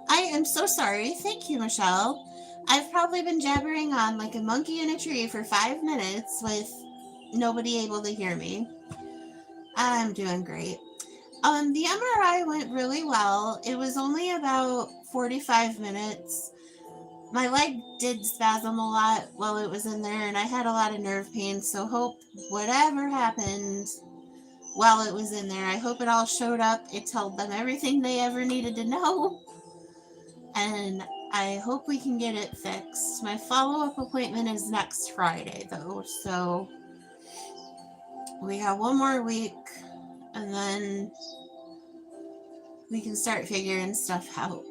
I am so sorry. Thank you, Michelle. I've probably been jabbering on like a monkey in a tree for 5 minutes with nobody able to hear me. I'm doing great. The MRI went really well. It was only about 45 minutes. My leg did spasm a lot while it was in there, and I had a lot of nerve pain. So, hope whatever happened while it was in there, I hope it all showed up. It told them everything they ever needed to know, and I hope we can get it fixed. My follow up appointment is next Friday, though, so we got one more week, and then we can start figuring stuff out.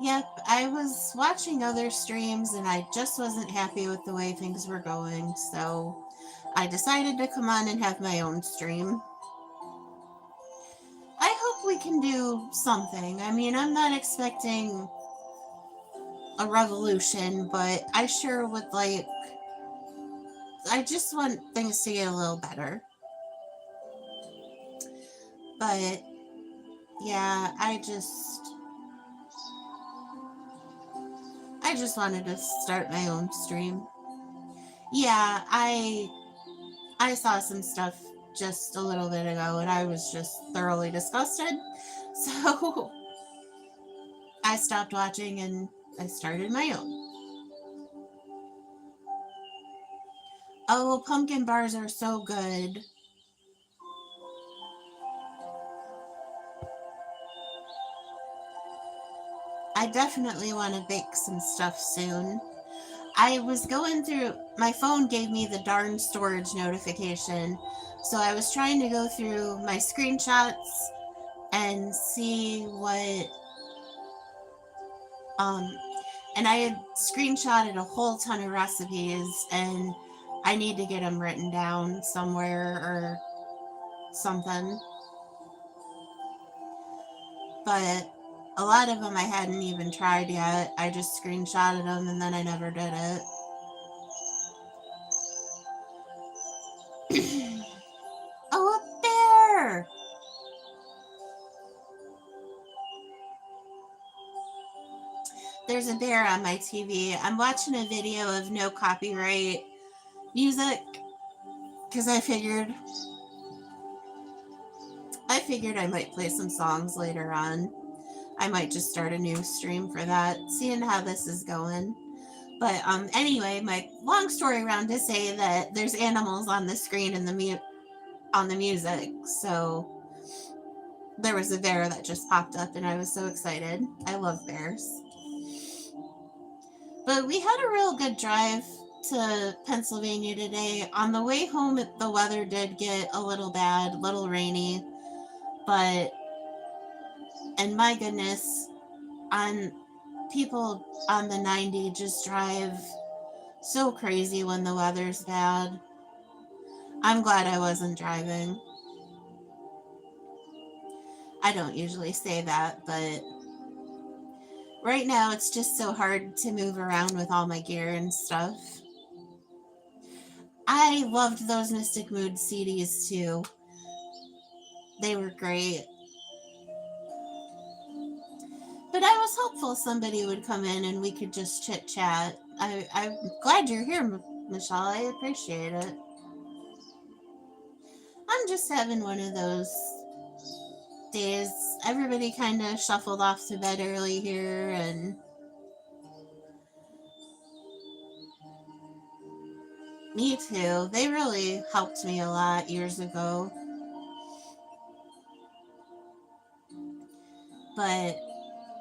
Yep, I was watching other streams and I just wasn't happy with the way things were going, so I decided to come on and have my own stream. I hope we can do something. I mean, I'm not expecting a revolution, but I sure would like. I just want things to get a little better. But yeah, I just wanted to start my own stream. Yeah, I saw some stuff just a little bit ago and I was just thoroughly disgusted. So I stopped watching and I started my own. Oh, pumpkin bars are so good. I definitely want to bake some stuff soon. I was going through, my phone gave me the darn storage notification. So I was trying to go through my screenshots and see what, um, and I had screenshotted a whole ton of recipes and I need to get them written down somewhere or something. But a lot of them I hadn't even tried yet. I just screenshotted them and then I never did it. Oh, a bear! There's a bear on my TV. I'm watching a video of no copyright music because I figured I might play some songs later on. I might just start a new stream for that, seeing how this is going. But anyway, my long story around to say that there's animals on the screen and on the music. So there was a bear that just popped up and I was so excited. I love bears. But we had a real good drive to Pennsylvania today. On the way home, the weather did get a little bad, a little rainy, but and my goodness, on people on the 90 just drive so crazy when the weather's bad. I'm glad I wasn't driving. I don't usually say that, but right now it's just so hard to move around with all my gear and stuff. I loved those Mystic Mood CDs too. They were great. But I was hopeful somebody would come in and we could just chit chat. I'm glad you're here, Michelle. I appreciate it. I'm just having one of those days. Everybody kind of shuffled off to bed early here, and me too. They really helped me a lot years ago. But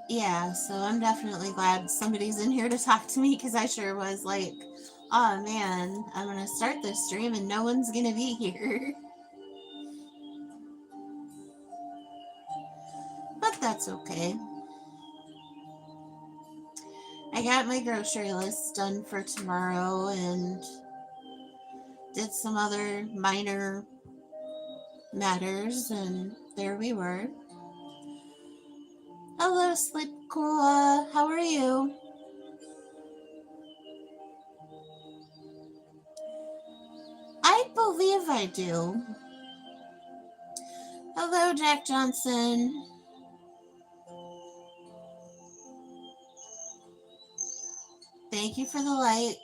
yeah, so I'm definitely glad somebody's in here to talk to me because I sure was like, oh man, I'm gonna start this stream and no one's gonna be here. But that's okay. I got my grocery list done for tomorrow and did some other minor matters, and there we were. Hello, Slipcola. How are you? I believe I do. Hello, Jack Johnson. Thank you for the like.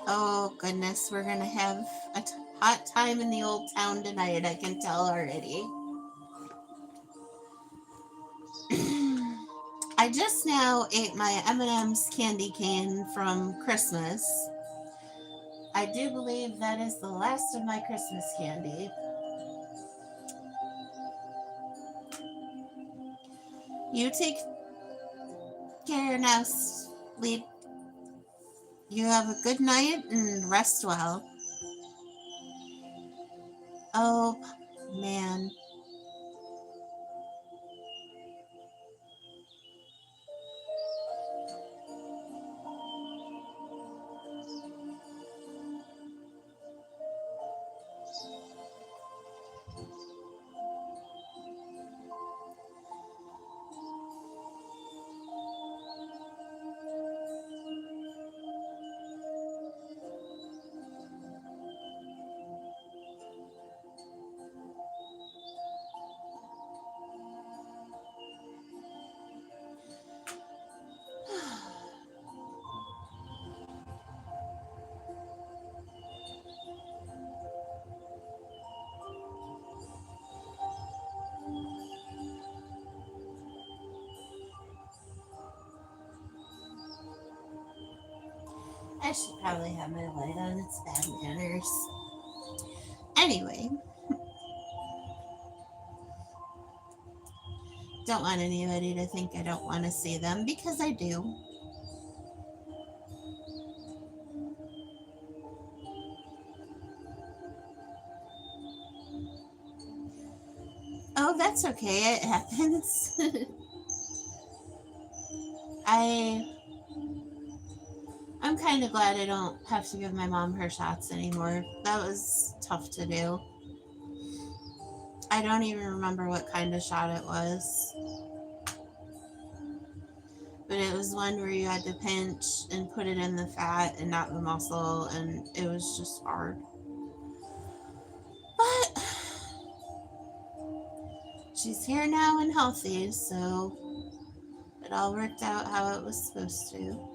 Oh, goodness. We're going to have a hot time in the old town tonight. I can tell already. I just now ate my M&M's candy cane from Christmas. I do believe that is the last of my Christmas candy. You take care now, sleep. You have a good night and rest well. Oh, man. I should probably have my light on. It's bad manners. Anyway. Don't want anybody to think I don't want to see them, because I do. Oh, that's okay. It happens. I'm kind of glad I don't have to give my mom her shots anymore. That was tough to do. I don't even remember what kind of shot it was. But it was one where you had to pinch and put it in the fat and not the muscle, and it was just hard. But she's here now and healthy, so it all worked out how it was supposed to.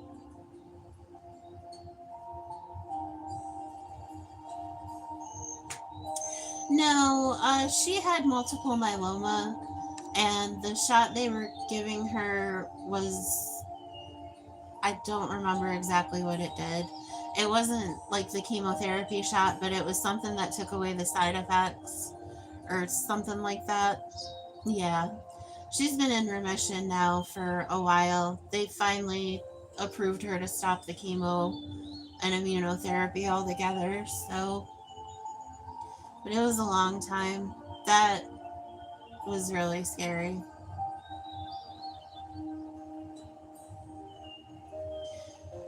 No, she had multiple myeloma, and the shot they were giving her was, I don't remember exactly what it did. It wasn't like the chemotherapy shot, but it was something that took away the side effects or something like that. Yeah. She's been in remission now for a while. They finally approved her to stop the chemo and immunotherapy altogether, so. But it was a long time. That was really scary.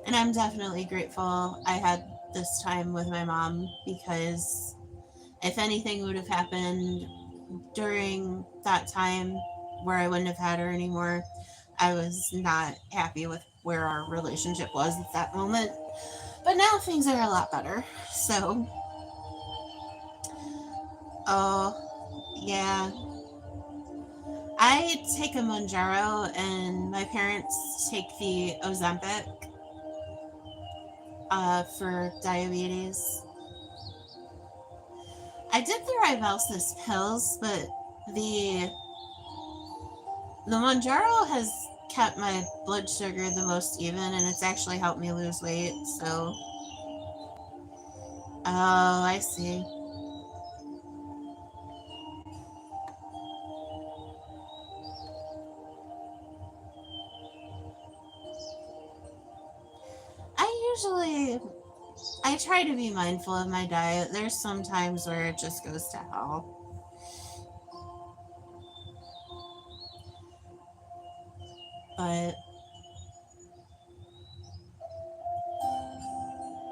And I'm definitely grateful I had this time with my mom, because if anything would have happened during that time where I wouldn't have had her anymore, I was not happy with where our relationship was at that moment. But now things are a lot better. So, oh, yeah. I take a Mounjaro, and my parents take the Ozempic for diabetes. I did the Ribelsis pills, but the Mounjaro has kept my blood sugar the most even, and it's actually helped me lose weight. So, oh, I see. I try to be mindful of my diet. There's some times where it just goes to hell.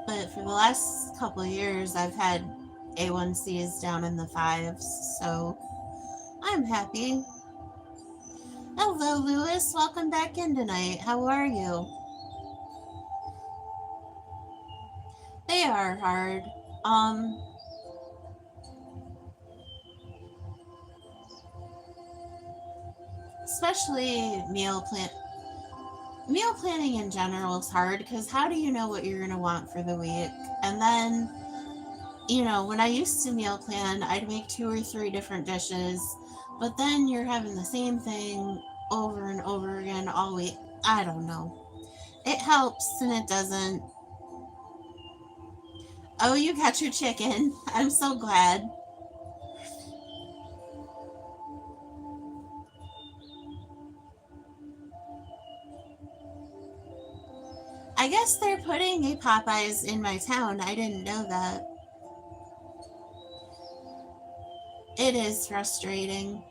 But for the last couple of years, I've had A1Cs down in the 5s, so I'm happy. Hello, Lewis. Welcome back in tonight. How are you? They are hard. Um, Especially meal planning in general is hard because how do you know what you're gonna want for the week? And then, when I used to meal plan, I'd make 2 or 3 different dishes, but then you're having the same thing over and over again all week. I don't know. It helps and it doesn't. Oh, you got your chicken. I'm so glad. I guess they're putting a Popeyes in my town. I didn't know that. It is frustrating,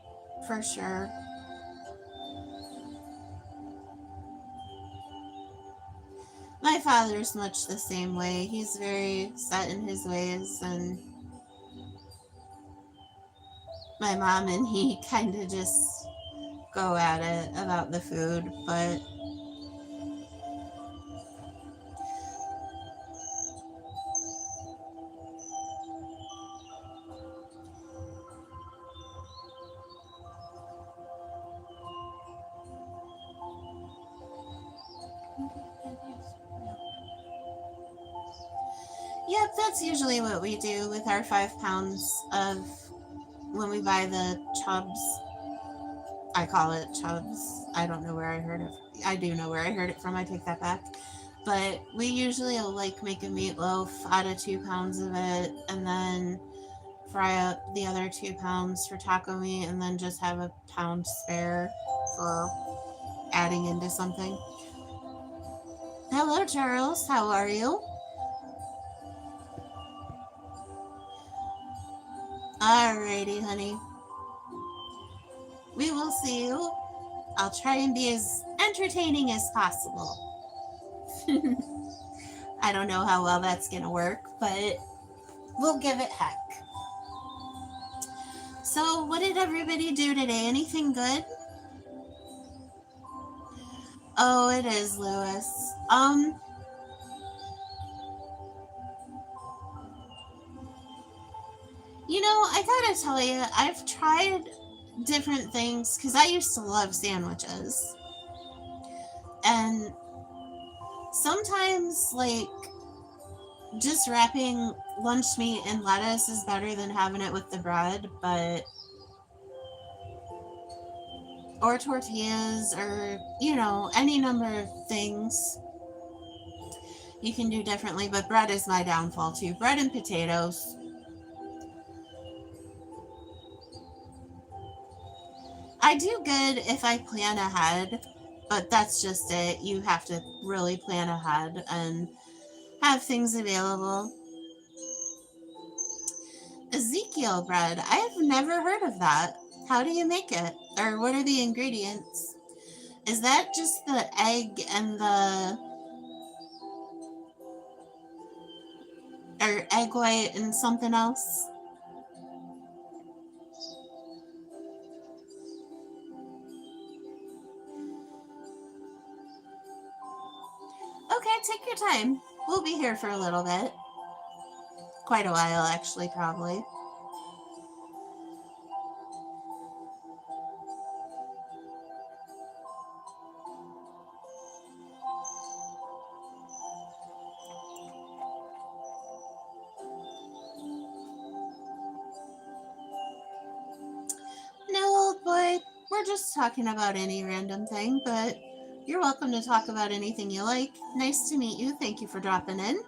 for sure. My father's much the same way. He's very set in his ways, and my mom and he kind of just go at it about the food, but yep, that's usually what we do with our 5 pounds of when we buy the chubs. I call it chubs. I don't know where I heard it. I do know where I heard it from. I take that back. But we usually will like make a meatloaf out of 2 pounds of it and then fry up the other 2 pounds for taco meat and then just have a pound spare for adding into something. Hello, Charles. How are you? Alrighty, honey. We will see you. I'll try and be as entertaining as possible. I don't know how well that's going to work, but we'll give it heck. So, what did everybody do today? Anything good? Oh, it is, Lewis. I gotta tell you, I've tried different things because I used to love sandwiches. And sometimes, like, just wrapping lunch meat in lettuce is better than having it with the bread, but or tortillas or any number of things you can do differently, but bread is my downfall too. Bread and potatoes. I do good if I plan ahead, but that's just it. You have to really plan ahead and have things available. Ezekiel bread. I have never heard of that. How do you make it? Or what are the ingredients? Is that just the egg and or egg white and something else? Okay, take your time. We'll be here for a little bit. Quite a while, actually, probably. No, old boy, we're just talking about any random thing, but you're welcome to talk about anything you like. Nice to meet you. Thank you for dropping in.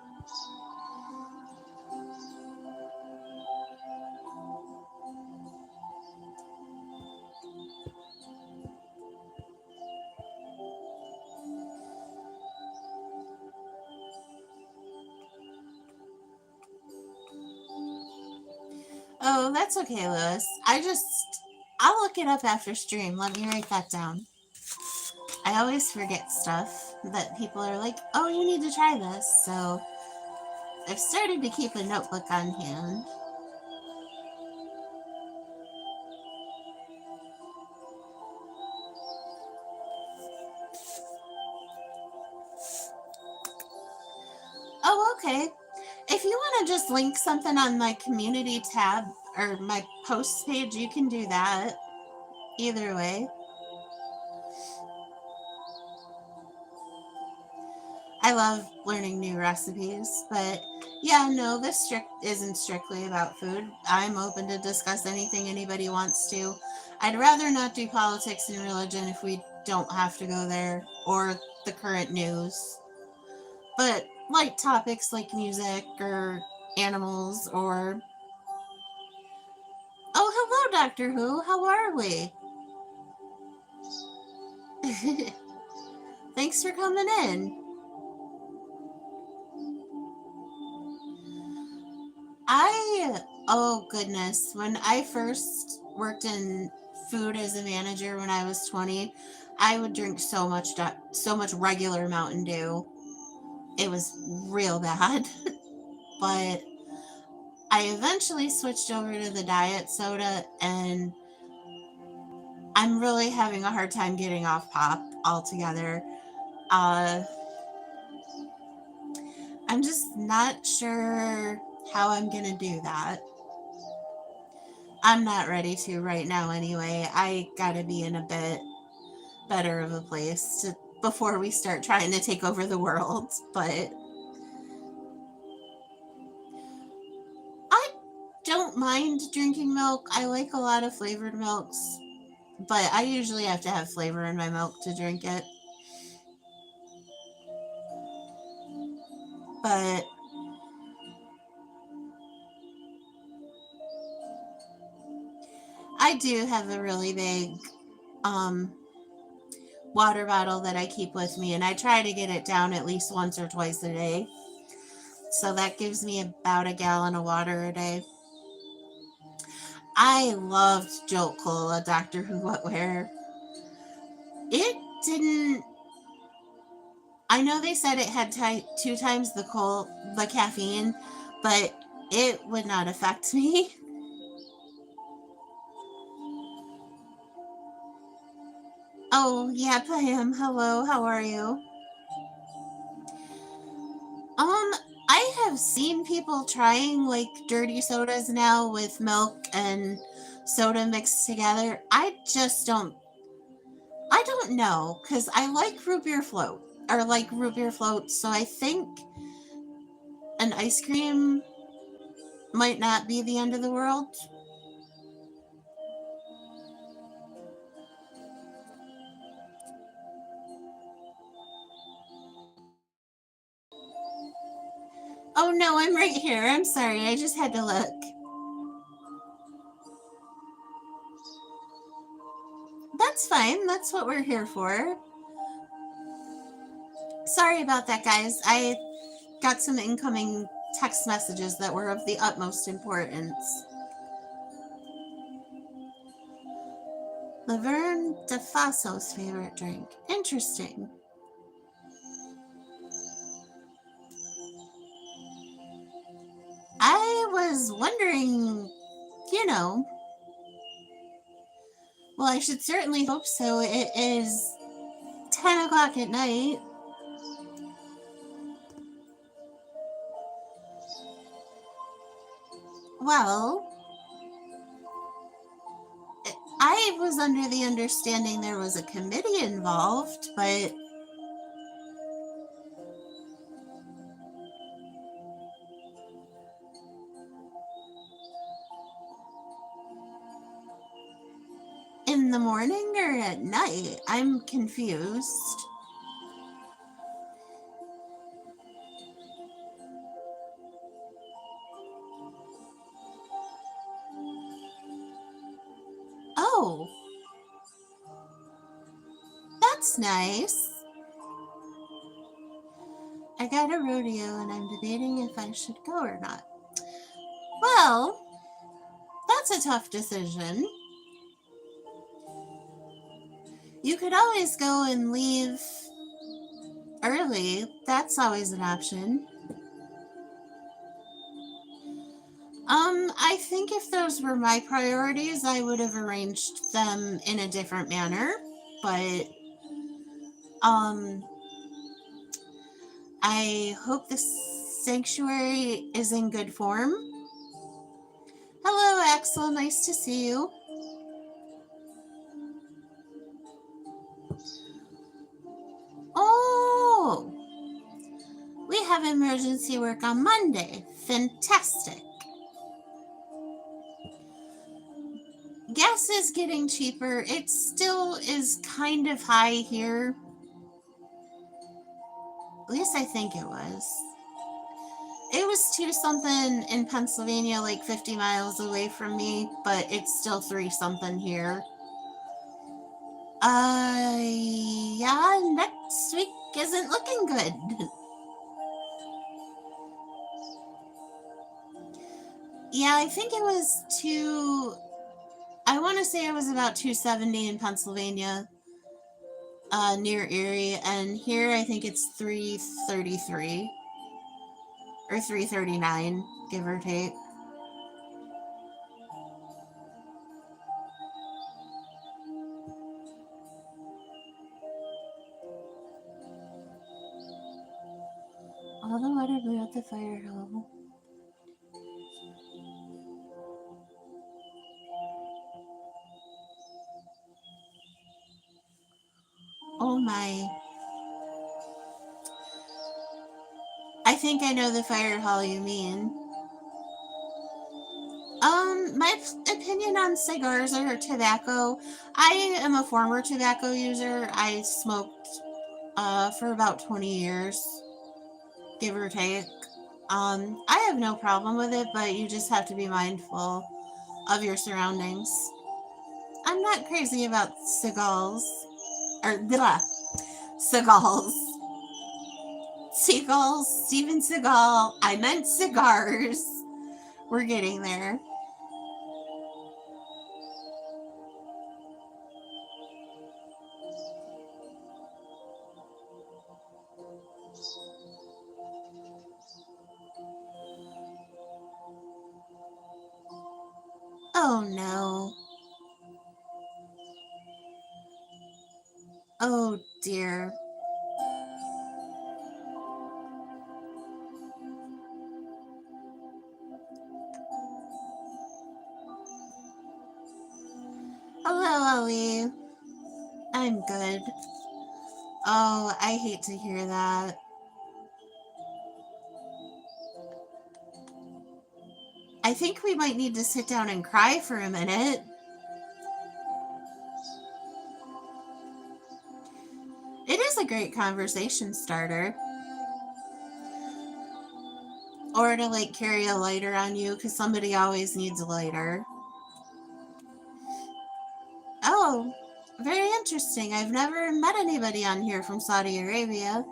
Oh, that's okay, Lewis. I'll look it up after stream. Let me write that down. I always forget stuff that people are like, oh, you need to try this. So I've started to keep a notebook on hand. Oh, okay. If you want to just link something on my community tab or my posts page, you can do that. Either way. I love learning new recipes, but yeah, no, isn't strictly about food. I'm open to discuss anything anybody wants to. I'd rather not do politics and religion if we don't have to go there, or the current news. But light topics like music or animals or... Oh, hello, Doctor Who. How are we? Thanks for coming in. Oh goodness, when I first worked in food as a manager when I was 20, I would drink so much regular Mountain Dew. It was real bad. But I eventually switched over to the diet soda, and I'm really having a hard time getting off pop altogether. Uh, I'm just not sure how I'm gonna do that. I'm not ready to right now anyway. I gotta be in a bit better of a place before we start trying to take over the world. But I don't mind drinking milk. I like a lot of flavored milks, but I usually have to have flavor in my milk to drink it. But I do have a really big water bottle that I keep with me, and I try to get it down at least once or twice a day. So that gives me about a gallon of water a day. I loved Jolt Cola, Doctor Who Wetware. It didn't... I know they said it had 2 times the caffeine, but it would not affect me. Oh, yeah, Pam. Hello, how are you? I have seen people trying like dirty sodas now with milk and soda mixed together. I don't know, because I like root beer float, or like root beer float, so I think an ice cream might not be the end of the world. Oh no, I'm right here. I'm sorry, I just had to look. That's fine, that's what we're here for. Sorry about that, guys. I got some incoming text messages that were of the utmost importance. Laverne DeFaso's favorite drink. Interesting. I was wondering, you know, well, I should certainly hope so. It is 10 o'clock at night. Well, I was under the understanding there was a committee involved, but in the morning or at night? I'm confused. Oh, that's nice. I got a rodeo and I'm debating if I should go or not. Well, that's a tough decision. You could always go and leave early. That's always an option. I think if those were my priorities, I would have arranged them in a different manner. But, um, I hope this Sanctuary is in good form. Hello, Axel. Nice to see you. Oh, we have emergency work on Monday. Fantastic. Gas is getting cheaper. It still is kind of high here. At least I think it was. It was 2 something in Pennsylvania, like 50 miles away from me, but it's still 3 something here. Yeah, next week isn't looking good. Yeah, I think it was I want to say it was about 270 in Pennsylvania, near Erie, and here I think it's 333 or 339, give or take. All the water blew out the fire hall. Oh my. I think I know the fire hall you mean. My opinion on cigars or tobacco, I am a former tobacco user. I smoked for about 20 years, give or take. I have no problem with it, but you just have to be mindful of your surroundings. I'm not crazy about cigars. Seagulls. Seagulls, Steven Seagal. I meant cigars. We're getting there. Oh no. Oh dear. Hello, Ellie. I'm good. Oh, I hate to hear that. I think we might need to sit down and cry for a minute. It is a great conversation starter. Or to like carry a lighter on you, because somebody always needs a lighter. Oh, very interesting. I've never met anybody on here from Saudi Arabia.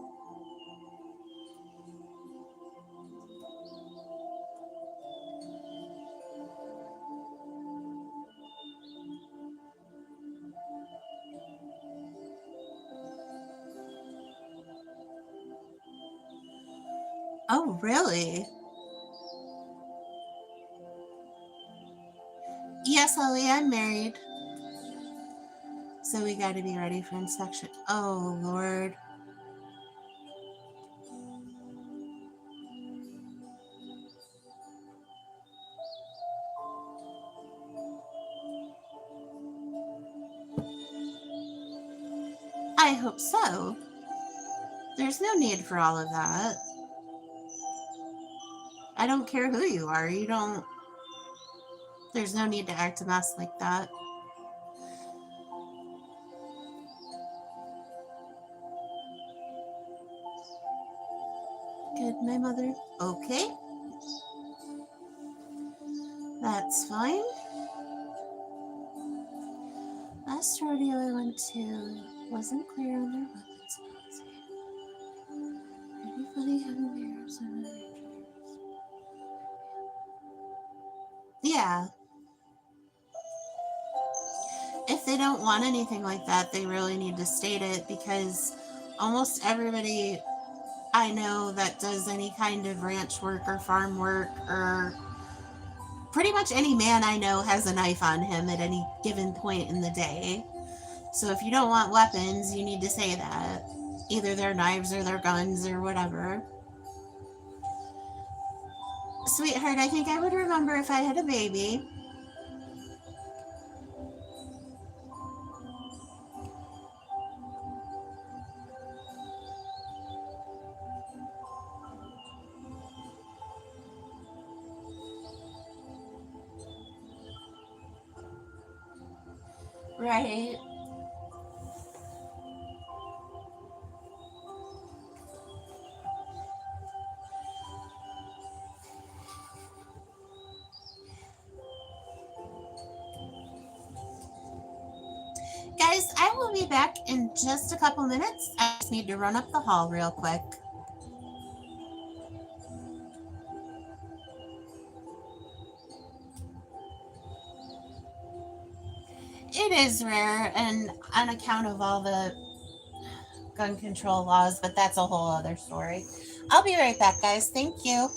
Oh, really? Yes, Ellie, I'm married. So we got to be ready for inspection. Oh, Lord. I hope so. There's no need for all of that. I don't care who you are. There's no need to act a mess like that. Good, my mother. Okay. That's fine. Last rodeo I went to wasn't clear on their weapons policy. Everybody had aware of some of the rangers. Yeah. If they don't want anything like that, they really need to state it, because almost everybody I know that does any kind of ranch work or farm work, or pretty much any man I know has a knife on him at any given point in the day. So if you don't want weapons, you need to say that. Either their knives or their guns or whatever. Sweetheart, I think I would remember if I had a baby. Right. Guys, I will be back in just a couple minutes. I just need to run up the hall real quick. It is rare and on account of all the gun control laws, but that's a whole other story. I'll be right back, guys. Thank you.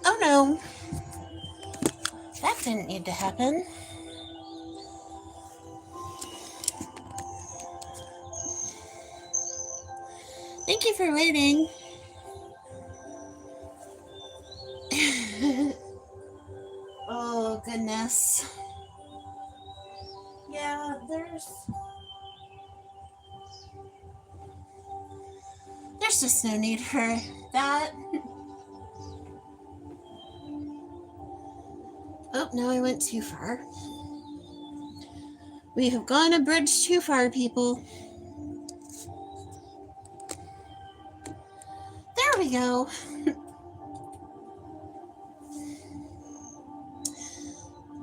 Oh no, that didn't need to happen. Thank you for waiting. Oh goodness. Yeah, there's just no need for that. Oh, now I went too far. We have gone a bridge too far, people. There we go.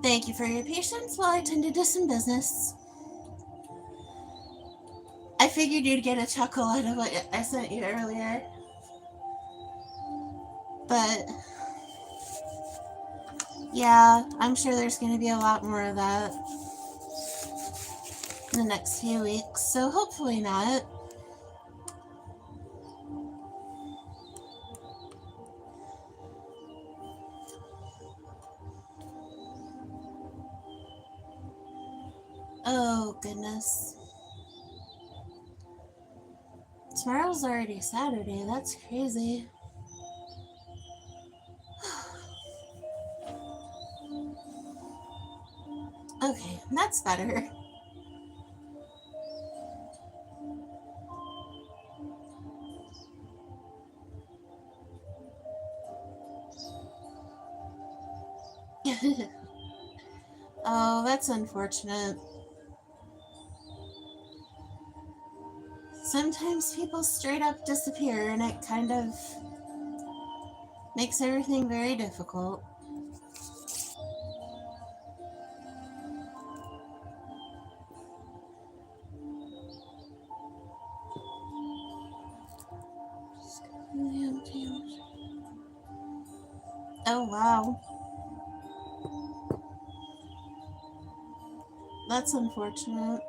Thank you for your patience while I tended to some business. I figured you'd get a chuckle out of what I sent you earlier. But yeah, I'm sure there's going to be a lot more of that in the next few weeks, so hopefully not. Oh goodness. Tomorrow's already Saturday, that's crazy. Okay, that's better. Oh, that's unfortunate. Sometimes people straight up disappear and it kind of makes everything very difficult. Oh, wow. That's unfortunate.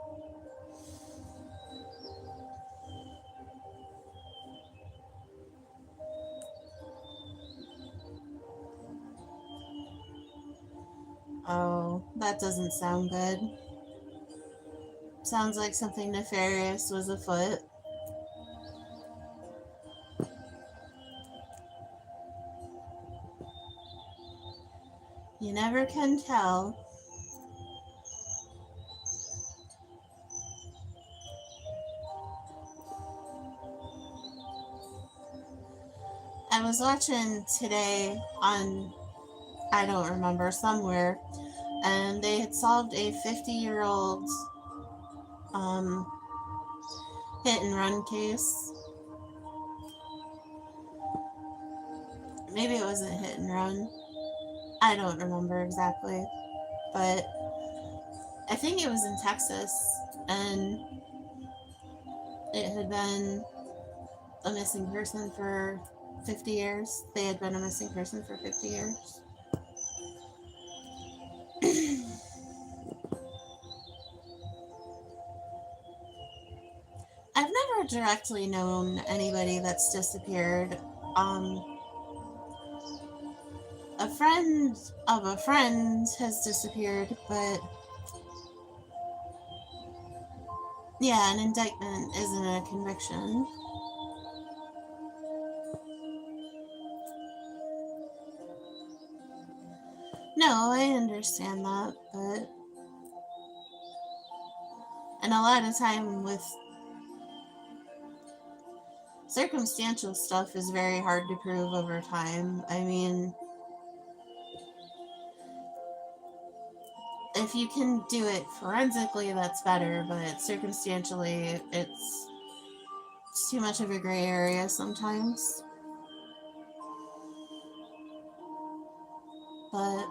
Oh, that doesn't sound good. Sounds like something nefarious was afoot. You never can tell. I was watching today on, I don't remember, somewhere, and they had solved a 50-year-old um, hit and run case. Maybe it wasn't hit and run. I don't remember exactly. But I think it was in Texas, and it had been a missing person for 50 years. They had been a missing person for 50 years. I've never directly known anybody that's disappeared. Um, a friend of a friend has disappeared, but yeah, an indictment isn't a conviction. No, I understand that, but and a lot of time with circumstantial stuff is very hard to prove over time. I mean, if you can do it forensically, that's better, but circumstantially, it's too much of a gray area sometimes. But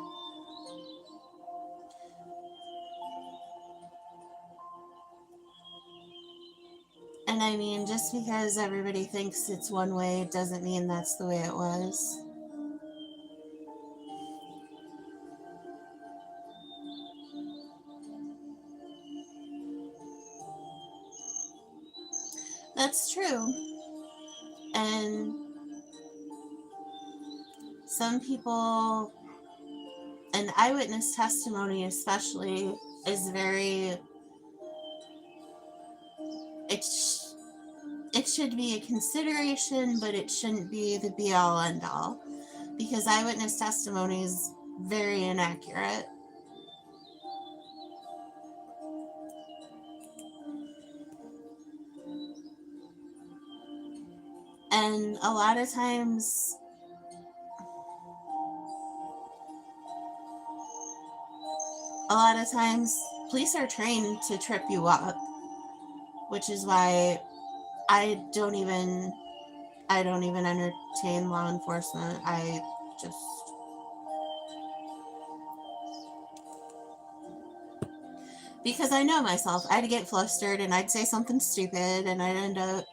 and I mean, just because everybody thinks it's one way doesn't mean that's the way it was. That's true. And some people, and eyewitness testimony especially, is very, it's, it should be a consideration, but it shouldn't be the be all end all. Because eyewitness testimony is very inaccurate. And a lot of times, police are trained to trip you up, which is why I don't even entertain law enforcement. I just, because I know myself, I'd get flustered and I'd say something stupid and I'd end up,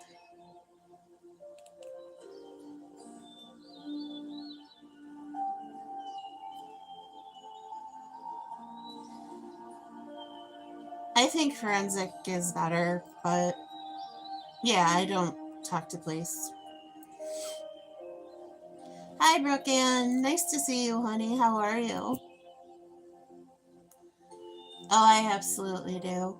I think forensic is better, but yeah, I don't talk to police. Hi, Brooke Ann. Nice to see you, honey. How are you? Oh, I absolutely do.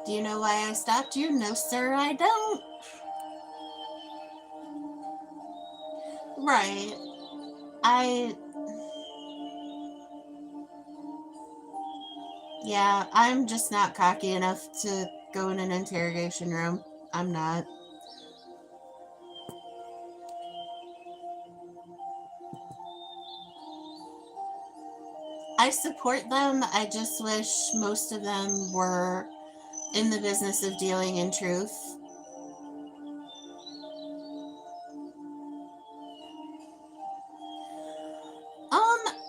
Do you know why I stopped you? No, sir, I don't. Right. I, yeah, I'm just not cocky enough to go in an interrogation room. I'm not. I support them. I just wish most of them were in the business of dealing in truth.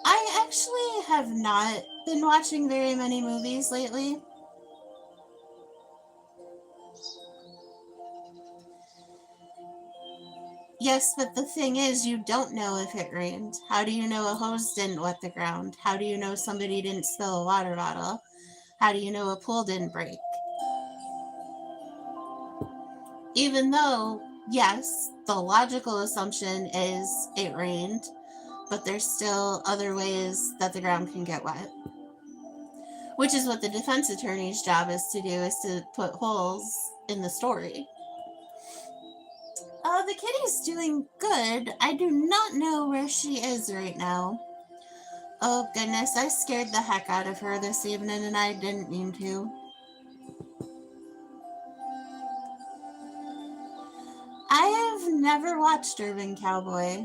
I actually have not been watching very many movies lately. Yes, but the thing is, you don't know if it rained. How do you know a hose didn't wet the ground? How do you know somebody didn't spill a water bottle? How do you know a pool didn't break? Even though, yes, the logical assumption is it rained, but there's still other ways that the ground can get wet. Which is what the defense attorney's job is to do, is to put holes in the story. The kitty's doing good. I do not know where she is right now. Oh goodness, I scared the heck out of her this evening and I didn't mean to. I have never watched Urban Cowboy.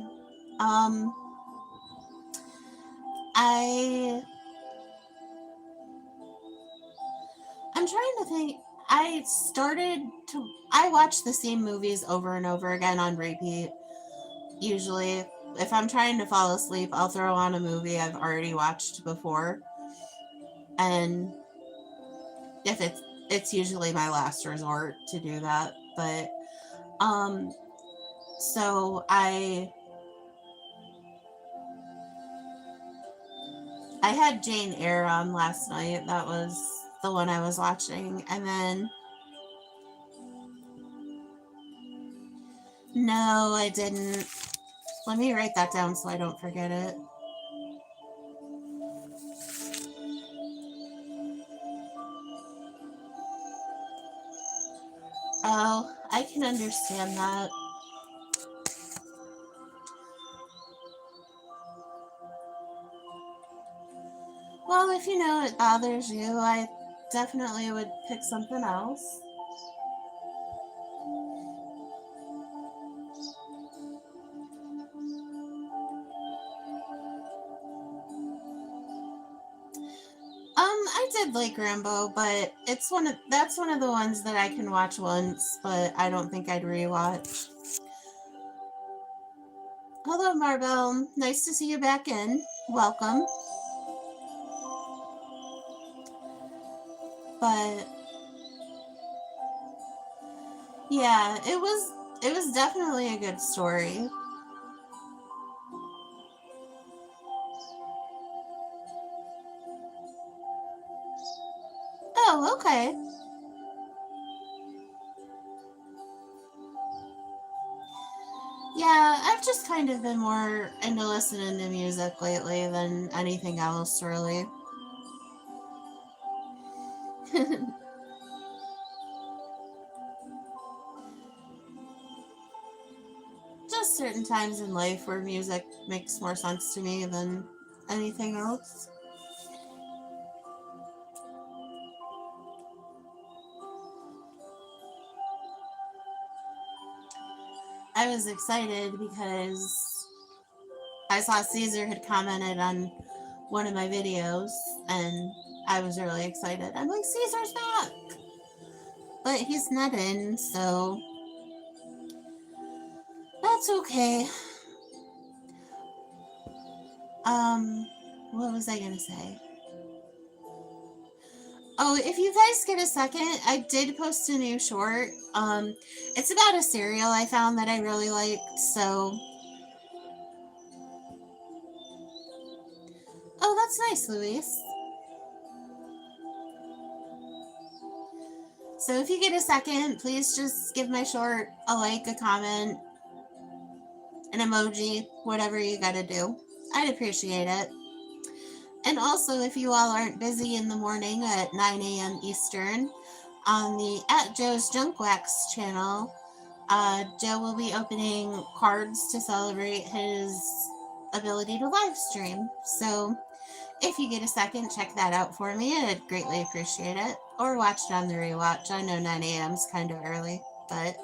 Um, I'm trying to think. I watch the same movies over and over again on repeat. Usually, if I'm trying to fall asleep, I'll throw on a movie I've already watched before. And if it's usually my last resort to do that. But, so I had Jane Eyre on last night. That was the one I was watching. And then, no, I didn't. Let me write that down so I don't forget it. Oh, I can understand that. Well, if you know it bothers you, I definitely would pick something else. I did like Rambo, but that's one of the ones that I can watch once, but I don't think I'd rewatch. Hello, Marbell. Nice to see you back in. Welcome. But yeah, it was definitely a good story. Oh, okay. Yeah, I've just kind of been more into listening to music lately than anything else, really. Just certain times in life where music makes more sense to me than anything else. I was excited because I saw Caesar had commented on one of my videos and I was really excited. I'm like, Caesar's back! But he's not in, so that's okay. What was I gonna say? Oh, if you guys get a second, I did post a new short. It's about a cereal I found that I really liked, so. Oh, that's nice, Luis. So if you get a second, please just give my short a like, a comment, an emoji, whatever you gotta do. I'd appreciate it. And also, if you all aren't busy in the morning at 9 a.m. Eastern, on the at Joe's Junk Wax channel, Joe will be opening cards to celebrate his ability to live stream. So if you get a second, check that out for me. I'd greatly appreciate it. Or watch it on the rewatch. I know 9 a.m. is kind of early, but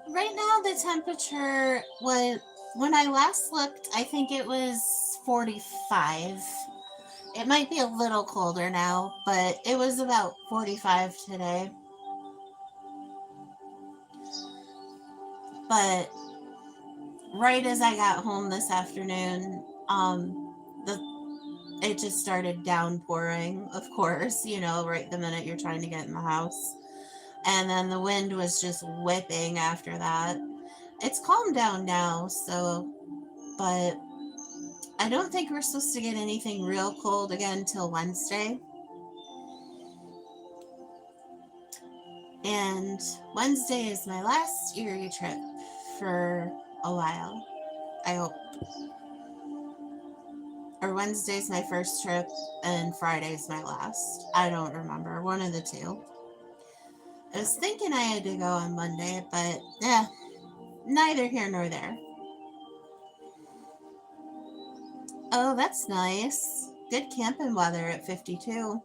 Right now, the temperature was, when I last looked, I think it was 45. It might be a little colder now, but it was about 45 today. But right as I got home this afternoon, the it just started downpouring, of course, right the minute you're trying to get in the house. And then the wind was just whipping after that. It's calmed down now, so, but I don't think we're supposed to get anything real cold again till Wednesday. And Wednesday is my last Erie trip for a while, I hope. Or Wednesday's my first trip and Friday's my last. I don't remember. One of the two. I was thinking I had to go on Monday, but neither here nor there. Oh, that's nice. Good camping weather at 52.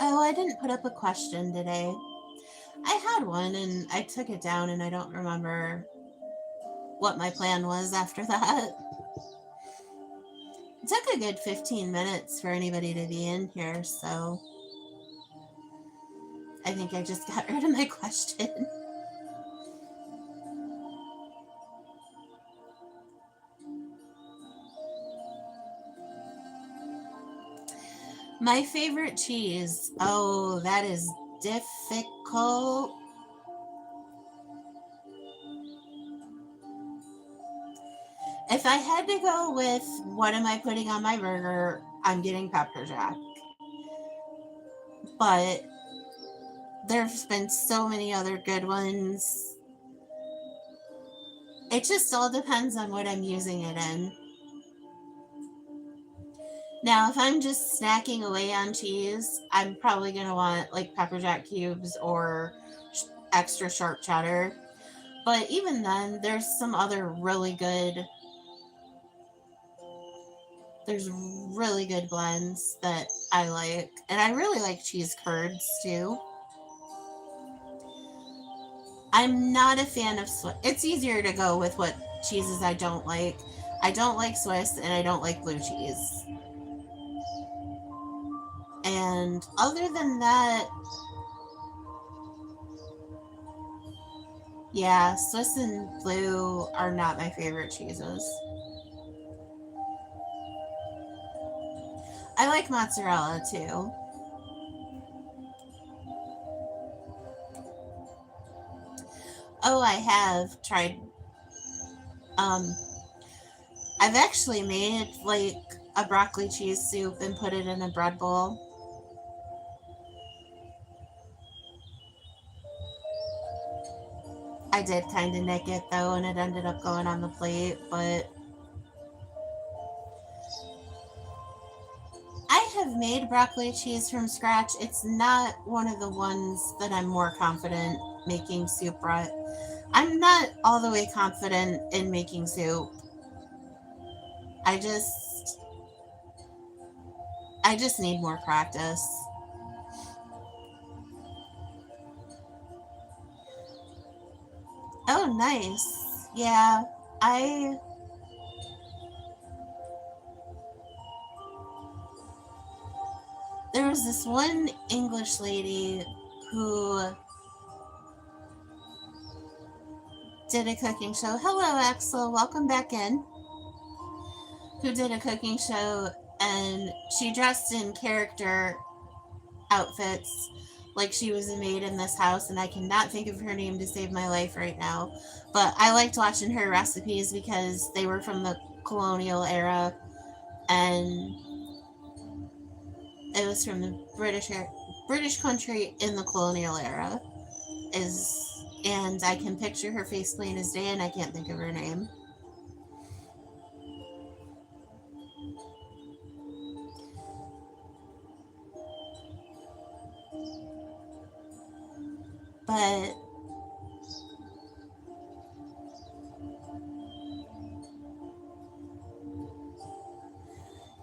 Oh, I didn't put up a question today. I had one and I took it down and I don't remember what my plan was after that. It took a good 15 minutes for anybody to be in here, so I think I just got rid of my question. My favorite cheese. Oh, that is difficult. If I had to go with what am I putting on my burger, I'm getting pepper jack. But there's been so many other good ones. It just all depends on what I'm using it in. Now, if I'm just snacking away on cheese, I'm probably going to want like pepper jack cubes or extra sharp cheddar. But even then, there's some other really good blends that I like. And I really like cheese curds too. I'm not a fan of Swiss. It's easier to go with what cheeses I don't like. I don't like Swiss and I don't like blue cheese. And other than that, yeah, Swiss and blue are not my favorite cheeses. I like mozzarella too. Oh, I have tried. I've actually made like a broccoli cheese soup and put it in a bread bowl. I did kind of nick it though, and it ended up going on the plate, but I have made broccoli cheese from scratch. It's not one of the ones that I'm more confident making soup right. I'm not all the way confident in making soup. I just need more practice. Oh, nice. Yeah, there was this one English lady who did a cooking show. Hello, Axel. Welcome back in. Who did a cooking show, and she dressed in character outfits like she was a maid in this house, and I cannot think of her name to save my life right now. But I liked watching her recipes because they were from the colonial era, and it was from the British country in the colonial era. And I can picture her face plain as day, and I can't think of her name. But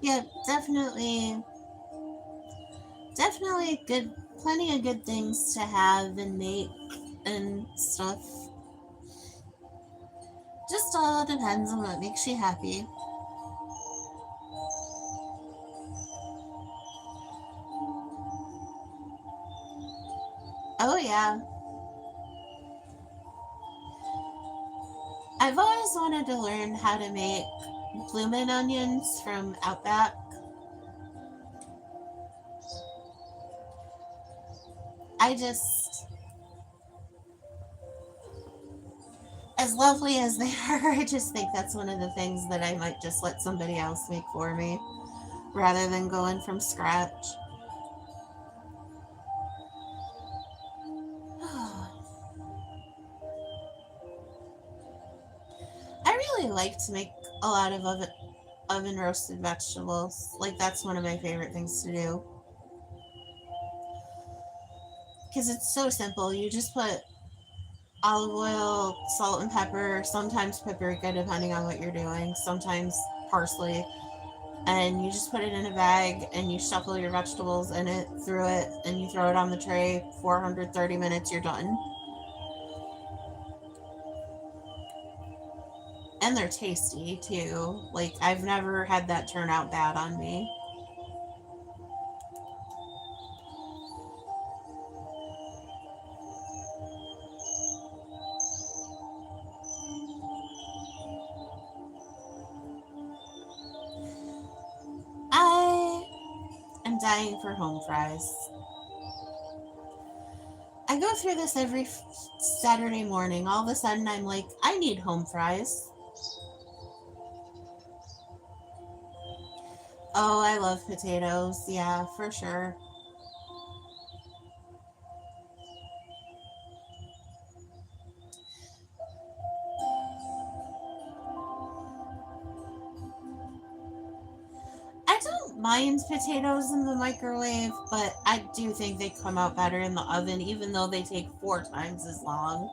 yeah, definitely good, plenty of good things to have and make and stuff. Just all depends on what makes you happy. Oh yeah. I've always wanted to learn how to make bloomin' onions from Outback. I just, as lovely as they are, I just think that's one of the things that I might just let somebody else make for me rather than going from scratch. I really like to make a lot of oven roasted vegetables. Like, that's one of my favorite things to do. Because it's so simple. You just put olive oil, salt, and pepper, sometimes paprika, depending on what you're doing, sometimes parsley. And you just put it in a bag and you shuffle your vegetables in it, through it, and you throw it on the tray. 430 minutes, you're done. And they're tasty too. Like, I've never had that turn out bad on me. I am dying for home fries. I go through this every Saturday morning. All of a sudden, I'm like, I need home fries. Oh, I love potatoes. Yeah, for sure. I don't mind potatoes in the microwave, but I do think they come out better in the oven, even though they take 4 times as long.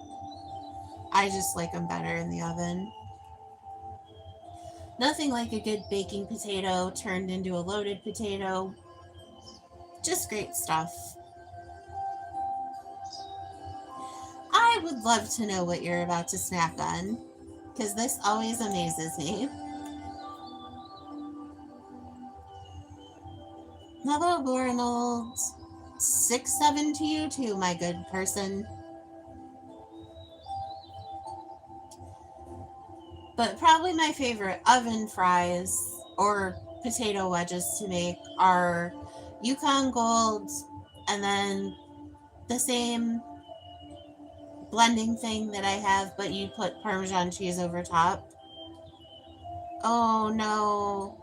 I just like them better in the oven. Nothing like a good baking potato turned into a loaded potato. Just great stuff. I would love to know what you're about to snack on, because this always amazes me. Hello, Bornold. 6-7 to you too, my good person. But probably my favorite oven fries or potato wedges to make are Yukon Gold, and then the same blending thing that I have, but you put Parmesan cheese over top. Oh no,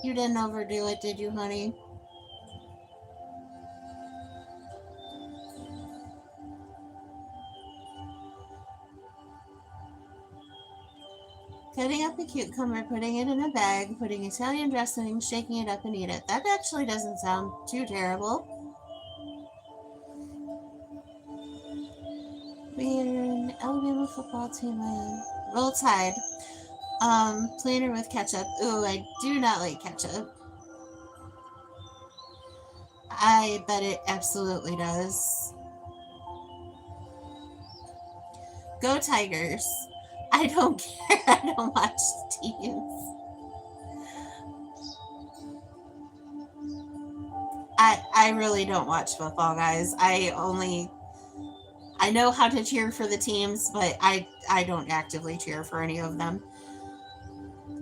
you didn't overdo it, did you, honey? Cutting up a cucumber, putting it in a bag, putting Italian dressing, shaking it up and eat it. That actually doesn't sound too terrible. We're an Alabama football team. Roll Tide. Planner with ketchup. Ooh, I do not like ketchup. I bet it absolutely does. Go Tigers. I don't care. I don't watch teams. I really don't watch football, guys. I know how to cheer for the teams, but I don't actively cheer for any of them.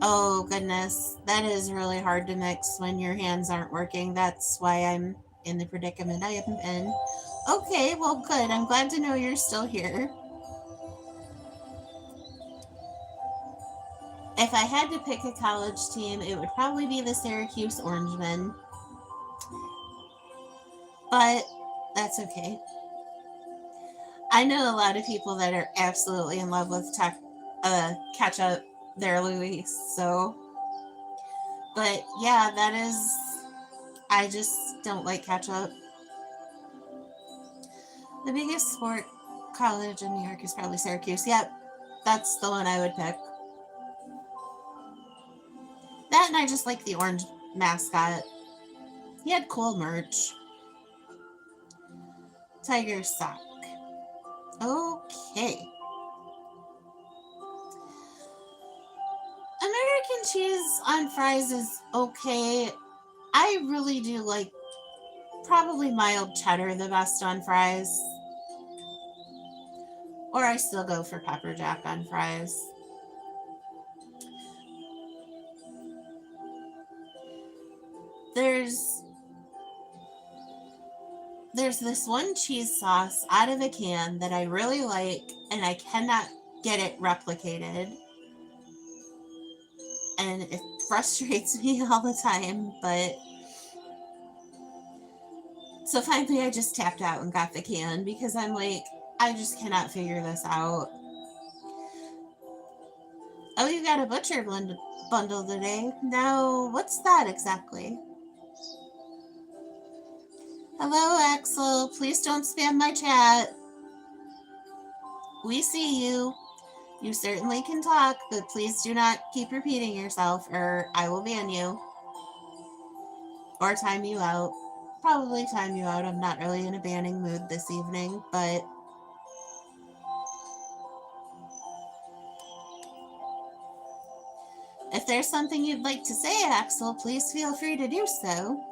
Oh goodness, that is really hard to mix when your hands aren't working. That's why I'm in the predicament I am in. Okay, well good. I'm glad to know you're still here. If I had to pick a college team, it would probably be the Syracuse Orangemen. But that's okay. I know a lot of people that are absolutely in love with ketchup there, Louise. So, but yeah, that is. I just don't like ketchup. The biggest sport college in New York is probably Syracuse. Yep, that's the one I would pick. That and I just like the orange mascot. He had cool merch. Tiger sock. Okay. American cheese on fries is okay. I really do like probably mild cheddar the best on fries. Or I still go for pepper jack on fries. There's this one cheese sauce out of a can that I really like, and I cannot get it replicated. And it frustrates me all the time, but so finally I just tapped out and got the can because I'm like, I just cannot figure this out. Oh, you got a butcher bundle today. Now, what's that exactly? Hello, Axel. Please don't spam my chat. We see you. You certainly can talk, but please do not keep repeating yourself or I will ban you. Or time you out. Probably time you out. I'm not really in a banning mood this evening, but if there's something you'd like to say, Axel, please feel free to do so.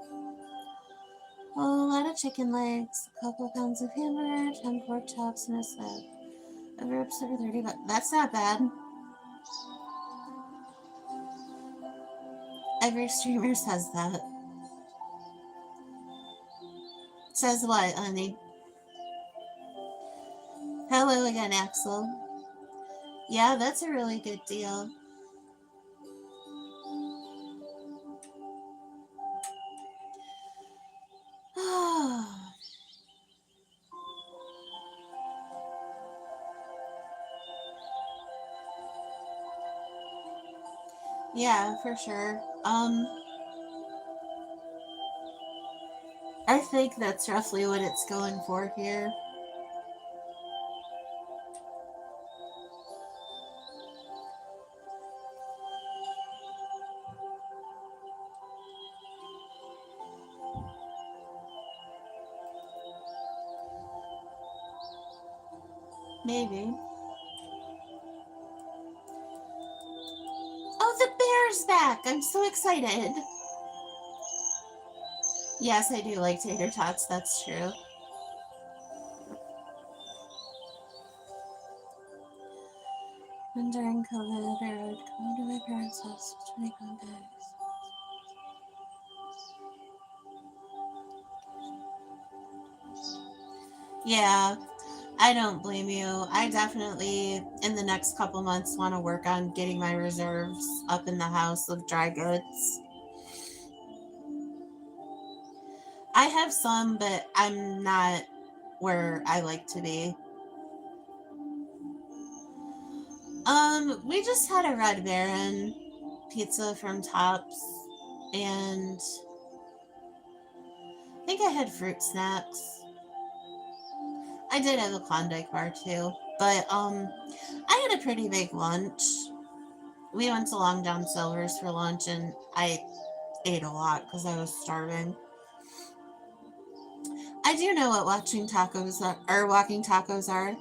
A lot of chicken legs, a couple pounds of hamburger, 10 pork chops, and a salad. Over ups over 30 bucks. That's not bad. Every streamer says that. Says what, honey? Hello again, Axel. Yeah, that's a really good deal. Yeah, for sure. I think that's roughly what it's going for here. Maybe. Oh, the bear's back! I'm so excited. Yes, I do like tater tots, that's true. When during COVID, I would come to my parents' house for 21 days. Yeah, I don't blame you. I definitely, in the next couple months, want to work on getting my reserves up in the house of dry goods. I have some, but I'm not where I like to be. We just had a Red Baron pizza from Tops, and I think I had fruit snacks. I did have a Klondike bar too, but I had a pretty big lunch. We went to Long John Silver's for lunch, and I ate a lot because I was starving. I do know what watching tacos are, or walking tacos are.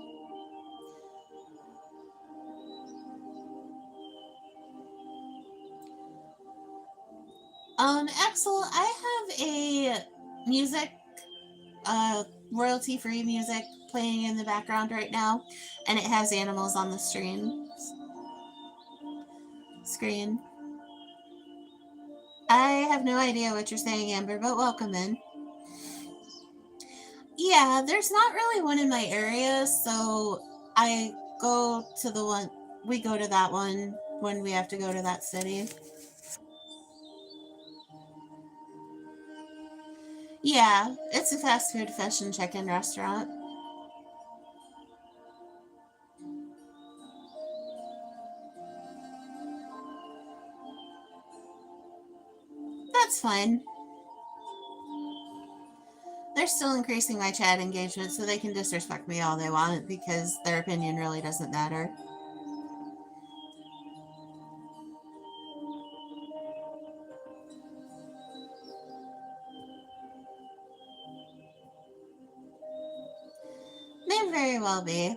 Axel, I have a music, royalty-free music playing in the background right now, and it has animals on the screen. I have no idea what you're saying, Amber, but welcome in. Yeah, there's not really one in my area, so I go to the one, we go to that one when we have to go to that city. Yeah, it's a fast food fish and chicken restaurant. That's fine. They're still increasing my chat engagement, so they can disrespect me all they want because their opinion really doesn't matter. May very well be.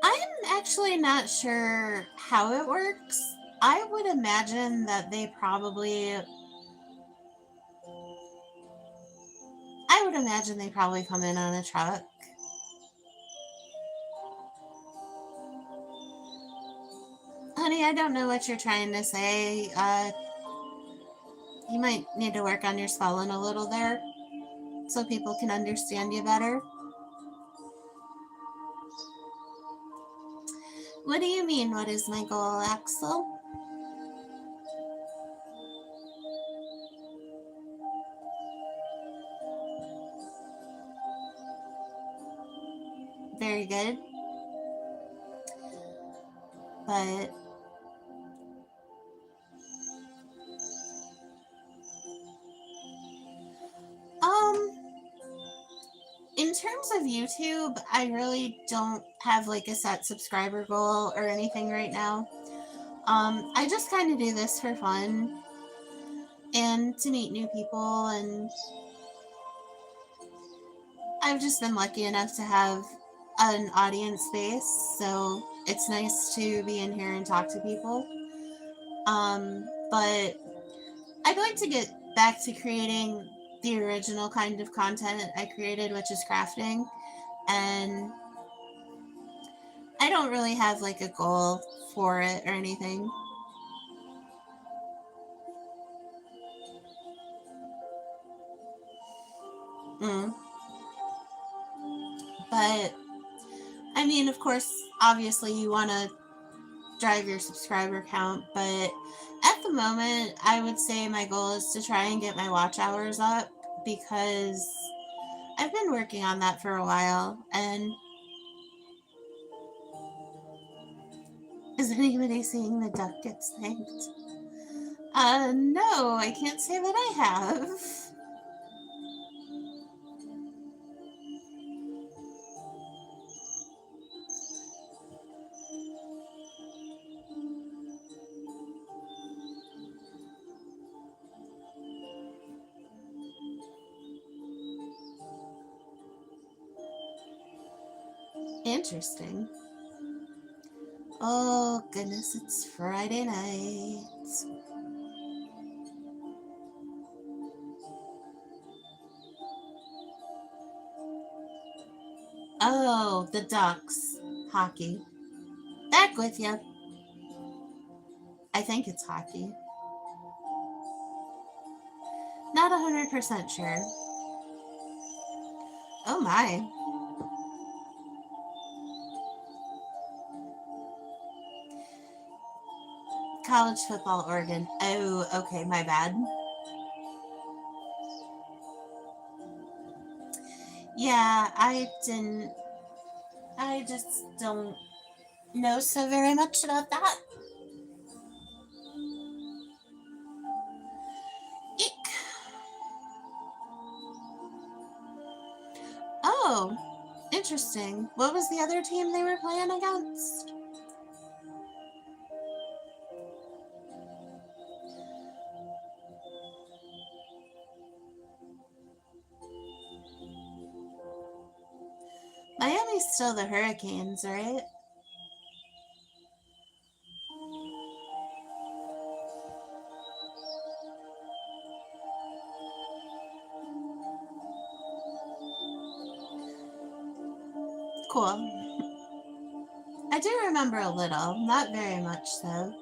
I'm actually not sure how it works. I would imagine that I would imagine they probably come in on a truck. Honey, I don't know what you're trying to say. You might need to work on your spelling a little there so people can understand you better. What do you mean, what is my goal, Axel? Very good. But in terms of YouTube, I really don't have like a set subscriber goal or anything right now. I just kind of do this for fun and to meet new people, and I've just been lucky enough to have an audience space, so it's nice to be in here and talk to people. But I'd like to get back to creating the original kind of content I created, which is crafting, and I don't really have like a goal for it or anything. But I mean, of course, obviously you want to drive your subscriber count, but at the moment, I would say my goal is to try and get my watch hours up because I've been working on that for a while. And is anybody seeing the duck gets thanked? No, I can't say that I have. Interesting. Oh, goodness, it's Friday night. Oh, the Ducks. Hockey. Back with you. I think it's hockey. Not 100% sure. Oh my. College football, Oregon. Oh, okay, my bad. Yeah, I just don't know so very much about that. Eek. Oh, interesting. What was the other team they were playing against? Miami's still the Hurricanes, right? Cool. I do remember a little, not very much though.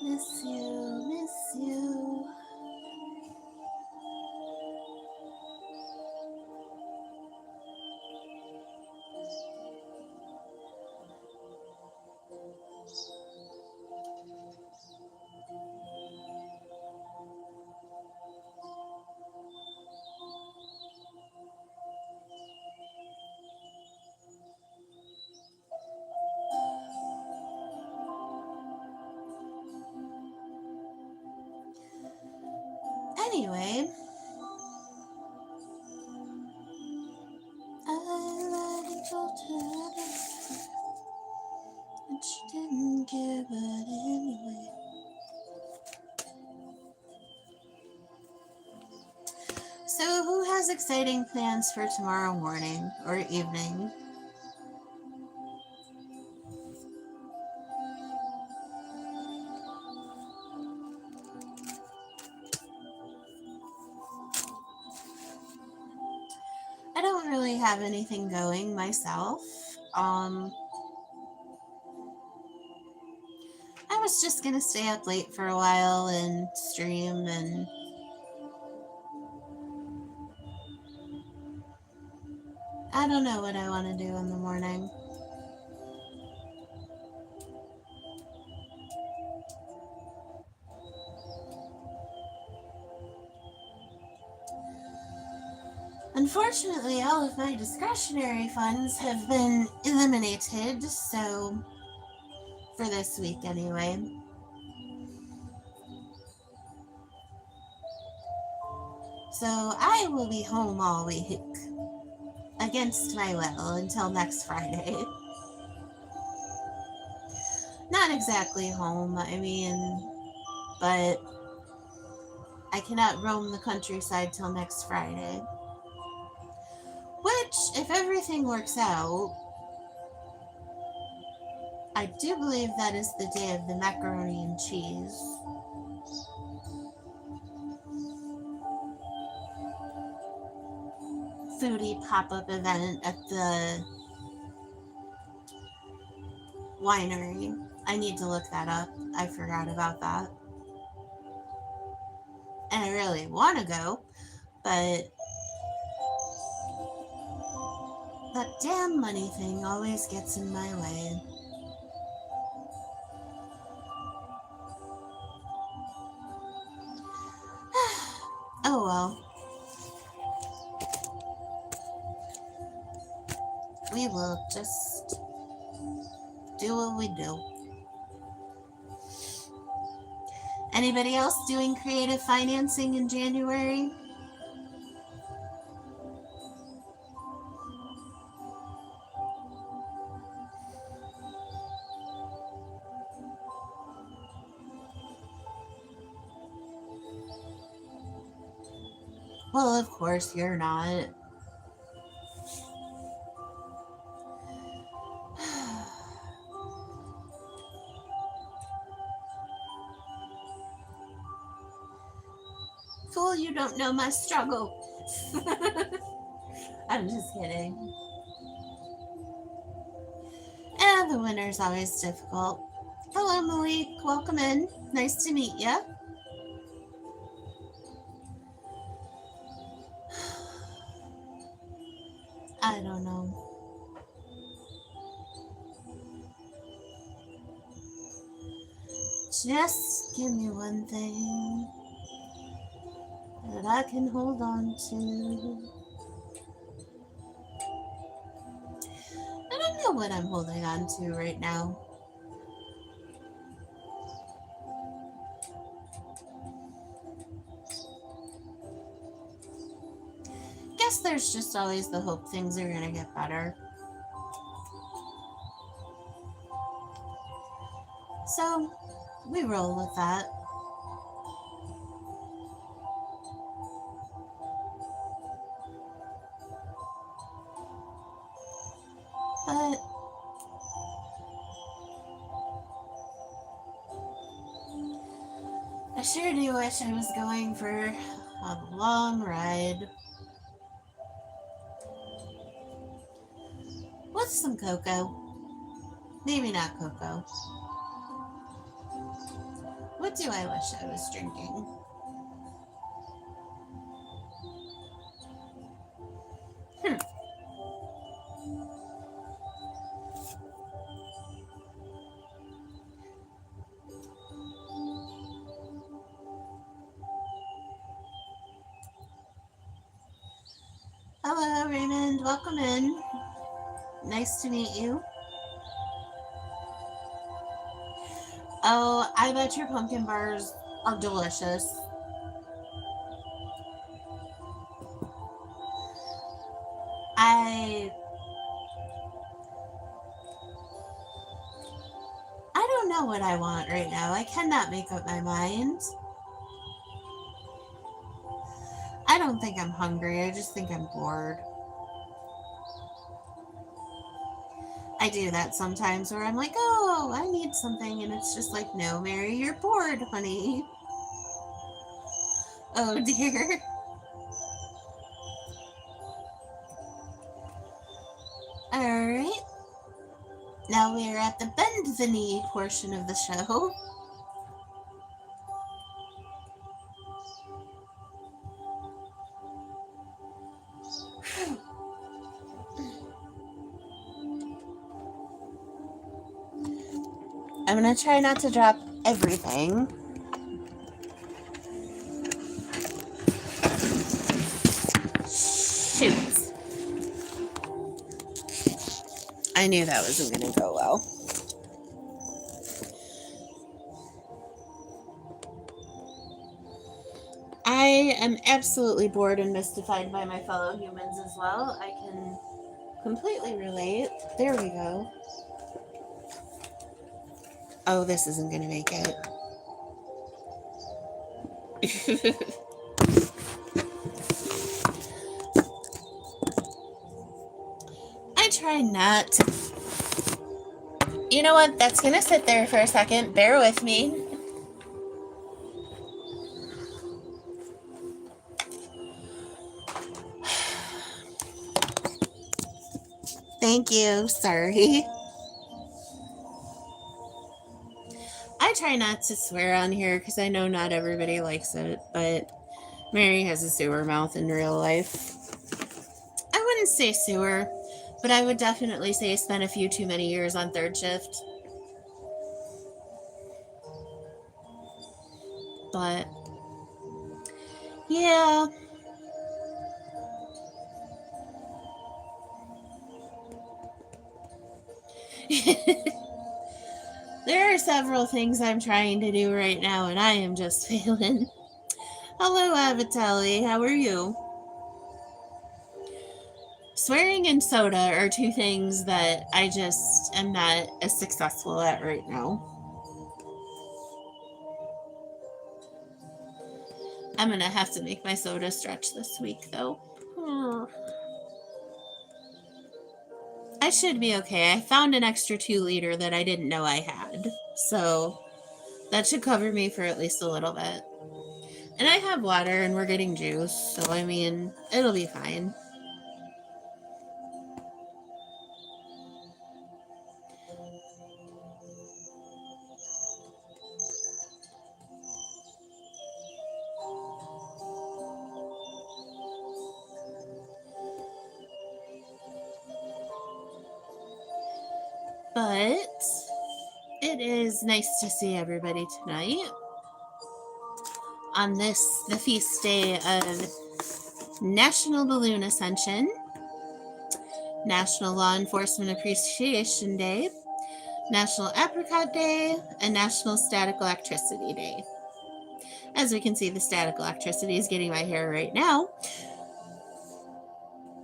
Miss you, miss you. Anyway, I lied and told her and she didn't care, but anyway. So who has exciting plans for tomorrow morning or evening? I don't really have anything going myself. I was just gonna stay up late for a while and stream, and I don't know what I want to do in the morning. Unfortunately, all of my discretionary funds have been eliminated, so for this week anyway. So I will be home all week, against my will, until next Friday. Not exactly home, I mean, but I cannot roam the countryside till next Friday. Which, if everything works out, I do believe that is the day of the macaroni and cheese. Foodie pop-up event at the winery. I need to look that up. I forgot about that. And I really want to go, but that damn money thing always gets in my way. Oh well. We will just do what we do. Anybody else doing creative financing in January? Well, of course you're not. Fool, you don't know my struggle. I'm just kidding. And the winter's always difficult. Hello, Malik. Welcome in. Nice to meet you. I don't know. Just give me one thing that I can hold on to. I don't know what I'm holding on to right now. Guess there's just always the hope things are gonna get better. So, we roll with that. But I sure do wish I was going for a long ride with some cocoa. Maybe not cocoa. What do I wish I was drinking? Hello, Raymond. Welcome in. Nice to meet you. Oh, I bet your pumpkin bars are delicious. I don't know what I want right now. I cannot make up my mind. I don't think I'm hungry. I just think I'm bored. I do that sometimes where I'm like, oh, I need something. And it's just like, no, Mary, you're bored, honey. Oh, dear. All right. Now we are at the bend the knee portion of the show. I'm going to try not to drop everything. Shoot. I knew that wasn't going to go well. I am absolutely bored and mystified by my fellow humans as well. I can completely relate. There we go. Oh, this isn't going to make it. I try not to. You know what? That's going to sit there for a second. Bear with me. Thank you. Sorry. I try not to swear on here because I know not everybody likes it, but Mary has a sewer mouth in real life. I wouldn't say sewer, but I would definitely say spent a few too many years on third shift. But yeah. There are several things I'm trying to do right now, and I am just failing. Hello, Avitelli. How are you? Swearing and soda are two things that I just am not as successful at right now. I'm going to have to make my soda stretch this week, though. I should be okay. I found an extra 2-liter that I didn't know I had. So that should cover me for at least a little bit. And I have water and we're getting juice. So, I mean, it'll be fine. But it is nice to see everybody tonight on the feast day of National Balloon Ascension, National Law Enforcement Appreciation Day, National Apricot Day, and National Static Electricity Day. As we can see, the static electricity is getting my hair right now.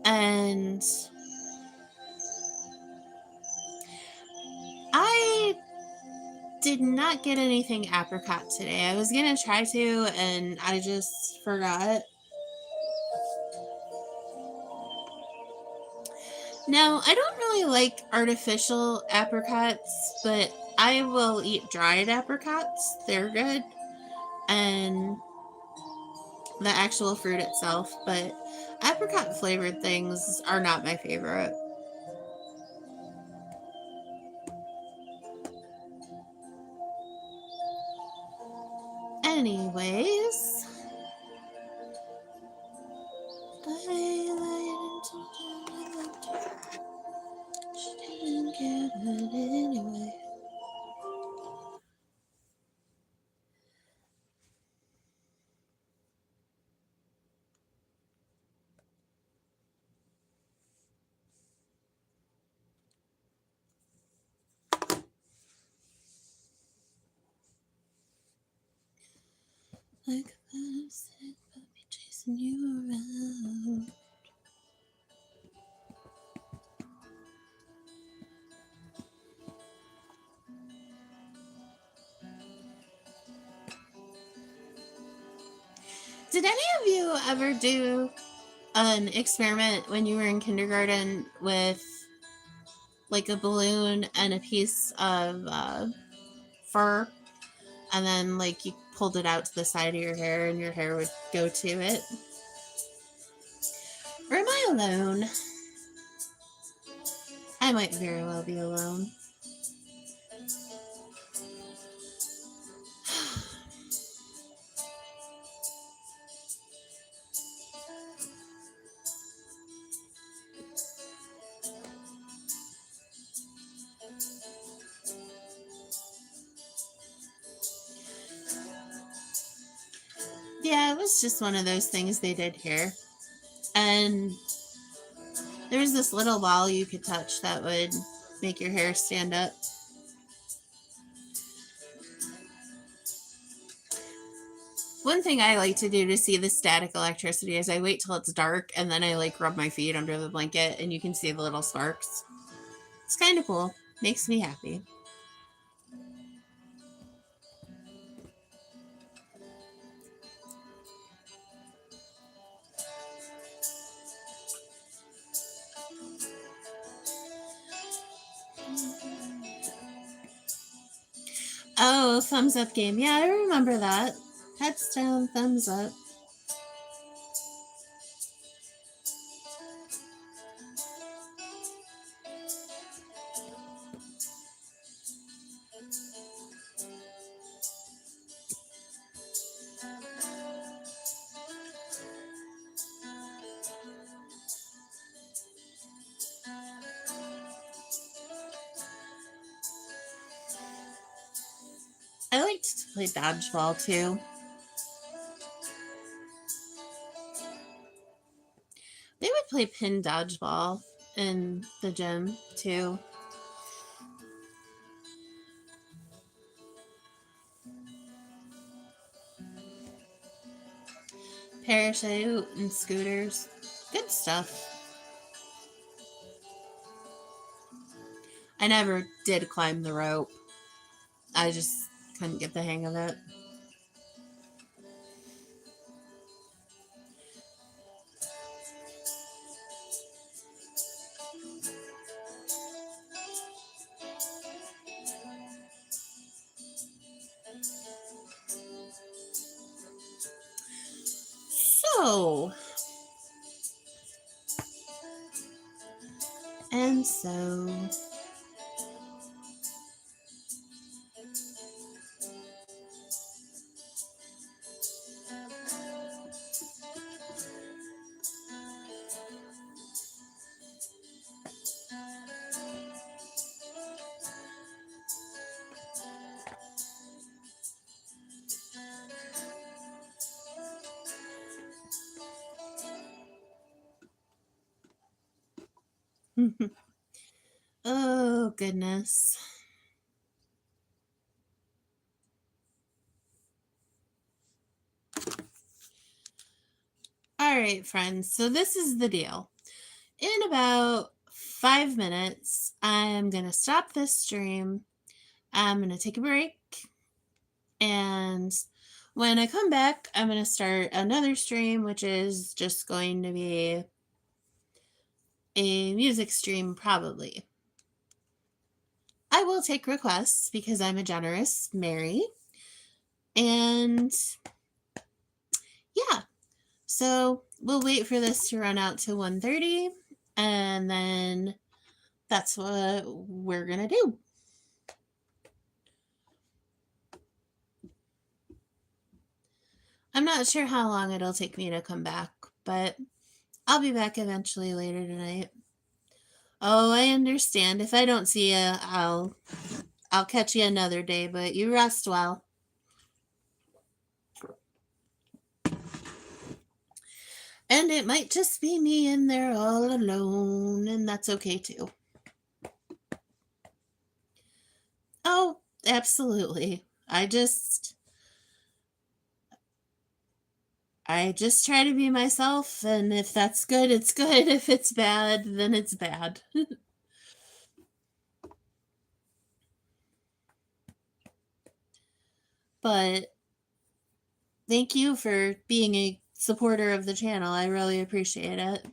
And I did not get anything apricot today. I was going to try to, and I just forgot. Now, I don't really like artificial apricots, but I will eat dried apricots. They're good. And the actual fruit itself, but apricot flavored things are not my favorite. Anyways, she didn't get it anyway. Like a sick puppy chasing you around. Did any of you ever do an experiment when you were in kindergarten with like a balloon and a piece of fur, and then like you pulled it out to the side of your hair and your hair would go to it? Or am I alone? I might very well be alone. Yeah, it was just one of those things they did here. And there was this little ball you could touch that would make your hair stand up. One thing I like to do to see the static electricity is I wait till it's dark and then I like rub my feet under the blanket and you can see the little sparks. It's kind of cool. Makes me happy. Oh, thumbs up game. Yeah, I remember that. Heads down, thumbs up. I liked to play dodgeball too. They would play pin dodgeball in the gym too. Parachute and scooters. Good stuff. I never did climb the rope. I just couldn't get the hang of it. So, and so. Oh, goodness. All right, friends. So this is the deal. In about 5 minutes, I'm going to stop this stream. I'm going to take a break. And when I come back, I'm going to start another stream, which is just going to be a music stream, probably. I will take requests because I'm a generous Mary. And yeah, so we'll wait for this to run out to 1:30, and then that's what we're going to do. I'm not sure how long it'll take me to come back, but I'll be back eventually later tonight. Oh, I understand. If I don't see you, I'll catch you another day, but you rest well. And it might just be me in there all alone, and that's okay too. Oh, absolutely. I just try to be myself, and if that's good, it's good. If it's bad, then it's bad. But thank you for being a supporter of the channel. I really appreciate it.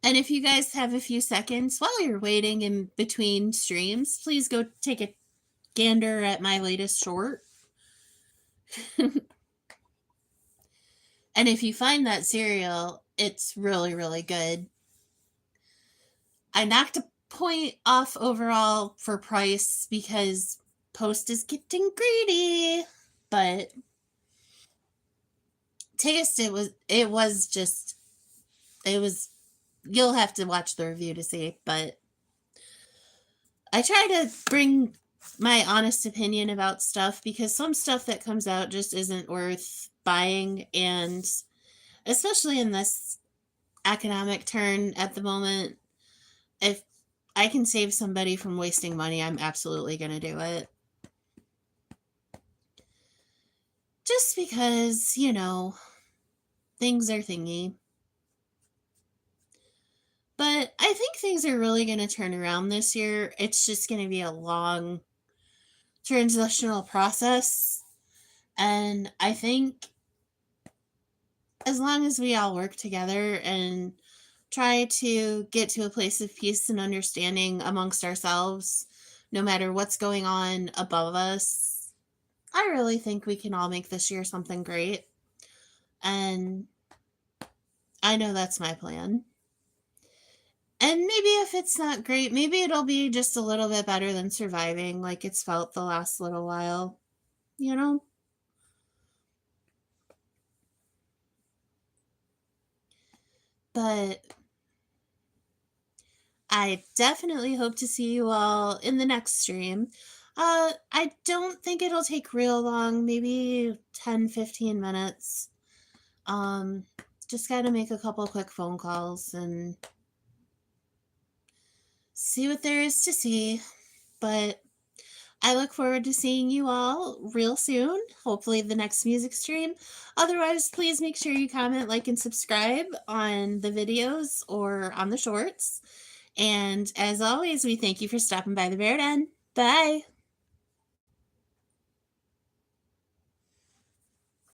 And if you guys have a few seconds while you're waiting in between streams, please go take a gander at my latest short. And if you find that cereal, it's really, really good. I knocked a point off overall for price because Post is getting greedy, but taste, it was you'll have to watch the review to see, but I try to bring my honest opinion about stuff because some stuff that comes out just isn't worth buying, and especially in this economic turn at the moment, if I can save somebody from wasting money, I'm absolutely going to do it. Just because, things are thingy. But I think things are really going to turn around this year. It's just going to be a long transitional process. And I think as long as we all work together and try to get to a place of peace and understanding amongst ourselves, no matter what's going on above us, I really think we can all make this year something great. And I know that's my plan. And maybe if it's not great, maybe it'll be just a little bit better than surviving like it's felt the last little while, But I definitely hope to see you all in the next stream. I don't think it'll take real long, maybe 10-15 minutes. Just got to make a couple quick phone calls and see what there is to see. But I look forward to seeing you all real soon, hopefully the next music stream. Otherwise, please make sure you comment, like, and subscribe on the videos or on the shorts. And as always, we thank you for stopping by the Bear Den. Bye!